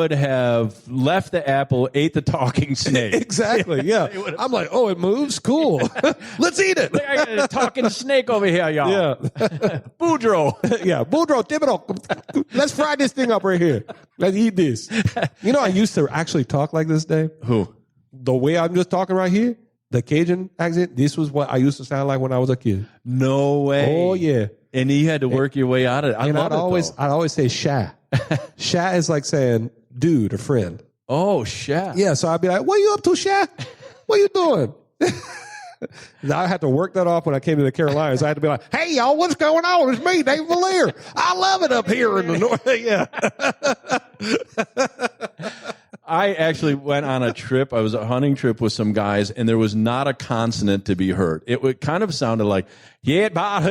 would have left the apple, ate the talking snake. Exactly, yeah. I'm like, oh, it moves? Cool. Let's eat it. I got a talking snake over here, y'all. Yeah. Boudreaux. Yeah, Boudreaux, Thibodeau. Let's fry this thing up right here. Let's eat this. You know, I used to actually talk like this, Dave. Who? The way I'm just talking right here, the Cajun accent, this was what I used to sound like when I was a kid. No way. Oh, yeah. And you had to work your way out of it. I'd always say sha. Sha is like saying dude or friend. Oh, sha. Yeah, so I'd be like, what you up to, Sha? What you doing? Now I had to work that off when I came to the Carolinas. I had to be like, hey, y'all, what's going on? It's me, Dave Vallier. I love it up here in the north. Yeah. I actually went on a trip. I was a hunting trip with some guys, and there was not a consonant to be heard. It kind of sounded like, and I'm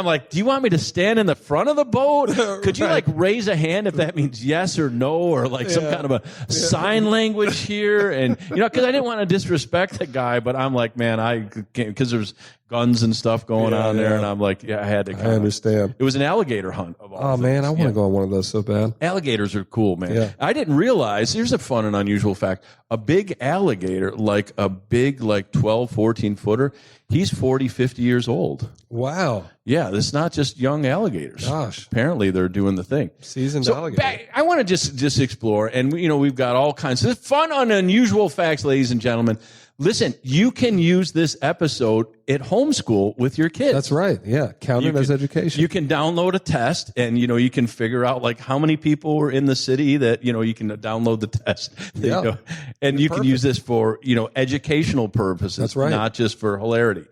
like, do you want me to stand in the front of the boat? Could you like raise a hand if that means yes or no, or like some kind of a sign language here? And, you know, because I didn't want to disrespect the guy, but I'm like, man, I can't, because there's guns and stuff going on there. And I'm like, yeah, I had to. I understand. It was an alligator hunt of all things. Man, I want to go on one of those so bad. Alligators are cool, man. Yeah. I didn't realize, here's a fun and unusual fact. A big alligator, like a big, like 12, 14 footer, he's 40, 50 years old. Wow. Yeah, it's not just young alligators. Gosh. Apparently they're doing the thing. Seasoned alligator. I want to just explore, and you know, we've got all kinds of fun and unusual facts, ladies and gentlemen. Listen, you can use this episode at homeschool with your kids. That's right. Yeah. Count it as education. You can download a test, and, you know, you can figure out, like, how many people were in the city that, you know, you can download the test. Yeah. You know, and you can use this for, you know, educational purposes. That's right. Not just for hilarity.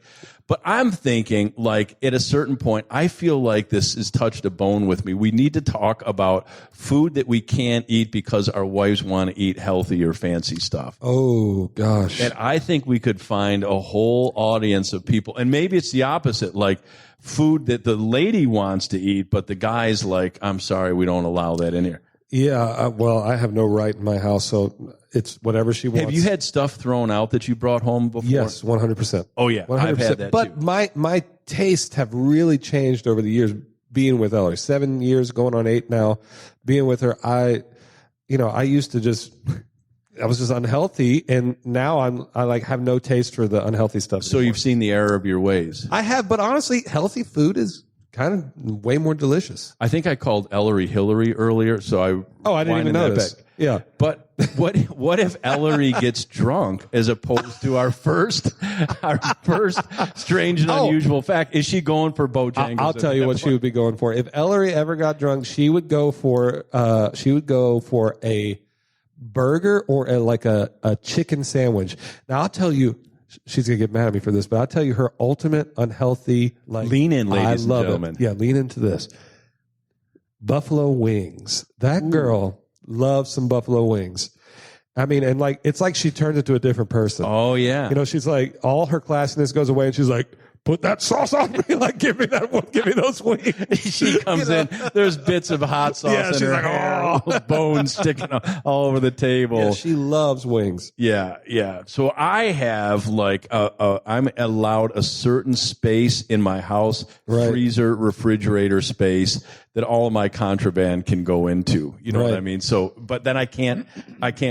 But I'm thinking, like, at a certain point, I feel like this has touched a bone with me. We need to talk about food that we can't eat because our wives want to eat healthy or fancy stuff. Oh, gosh. And I think we could find a whole audience of people. And maybe it's the opposite, like food that the lady wants to eat, but the guy's like, I'm sorry, we don't allow that in here. Yeah, well, I have no right in my house, so it's whatever she wants. Have you had stuff thrown out that you brought home before? Yes, 100%. Oh, yeah, 100%. I've had that but too. my tastes have really changed over the years being with Ellery. 7 years, going on 8 now, being with her. I used to I was just unhealthy, and now I like have no taste for the unhealthy stuff. So you've seen the error of your ways. I have, but honestly, healthy food is kind of way more delicious. I think I called Ellery Hillary earlier, so I didn't even notice. Yeah. But what if Ellery gets drunk as opposed to our first strange and unusual fact? Is she going for Bojangles? I'll tell you what she would be going for. If Ellery ever got drunk, she would go for a burger or a chicken sandwich. Now I'll tell you, she's gonna get mad at me for this, but I'll tell you her ultimate unhealthy, like, lean in, ladies and gentlemen. Yeah, lean into this. Buffalo wings. That girl loves some buffalo wings. I mean, and like it's like she turns into a different person. Oh yeah. You know, she's like all her classiness goes away, and she's like, put that sauce on me. Like, give me that one. Give me those wings. She comes in. There's bits of hot sauce in her hair, bones sticking all over the table. Yeah, she loves wings. Yeah, yeah. So I have like I'm allowed a certain space in my house, freezer, refrigerator space, that all of my contraband can go into. You know what I mean? So, but then I can't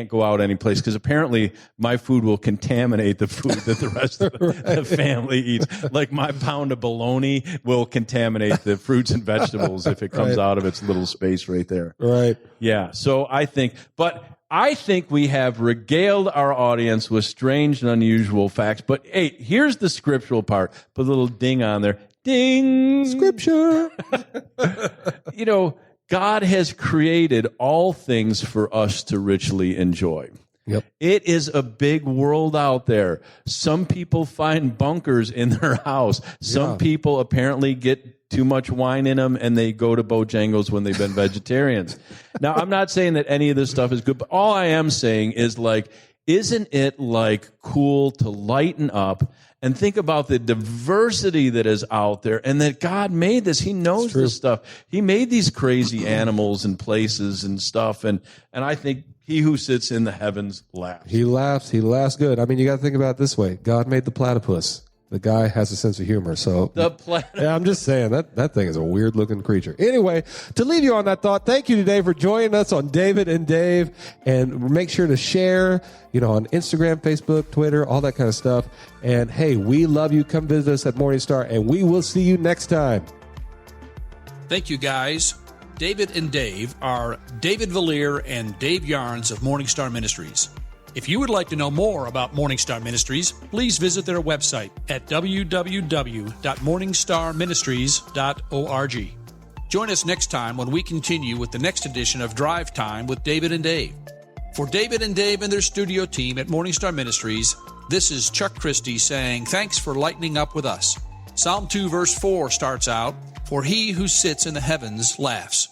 go out any place because apparently my food will contaminate the food that the rest of the family eats. Like my pound of bologna will contaminate the fruits and vegetables if it comes out of its little space right there. Right. Yeah. So I think we have regaled our audience with strange and unusual facts. But hey, here's the scriptural part. Put a little ding on there. Ding! Scripture. You know, God has created all things for us to richly enjoy. Yep. It is a big world out there. Some people find bunkers in their house. Some people apparently get too much wine in them and they go to Bojangles when they've been vegetarians. Now, I'm not saying that any of this stuff is good, but all I am saying is, like, isn't it like cool to lighten up and think about the diversity that is out there and that God made this? He knows this stuff. He made these crazy animals and places and stuff. And I think he who sits in the heavens laughs. He laughs. He laughs good. I mean, you got to think about it this way. God made the platypus. The guy has a sense of humor. So The planet. yeah, I'm just saying that thing is a weird looking creature. Anyway, to leave you on that thought, thank you today for joining us on David and Dave, and make sure to share, on Instagram, Facebook, Twitter, all that kind of stuff. And hey, we love you. Come visit us at Morningstar, and we will see you next time. Thank you, guys. David and Dave are David Vallier and Dave Yarns of Morningstar Ministries. If you would like to know more about Morningstar Ministries, please visit their website at www.morningstarministries.org. Join us next time when we continue with the next edition of Drive Time with David and Dave. For David and Dave and their studio team at Morningstar Ministries, this is Chuck Christie saying thanks for lightening up with us. Psalm 2 verse 4 starts out, "For he who sits in the heavens laughs."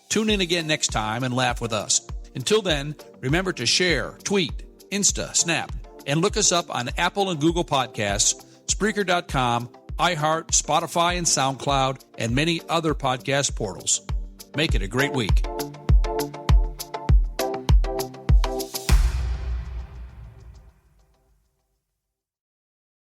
Tune in again next time and laugh with us. Until then, remember to share, tweet, Insta, Snap, and look us up on Apple and Google Podcasts, Spreaker.com, iHeart, Spotify, and SoundCloud, and many other podcast portals. Make it a great week.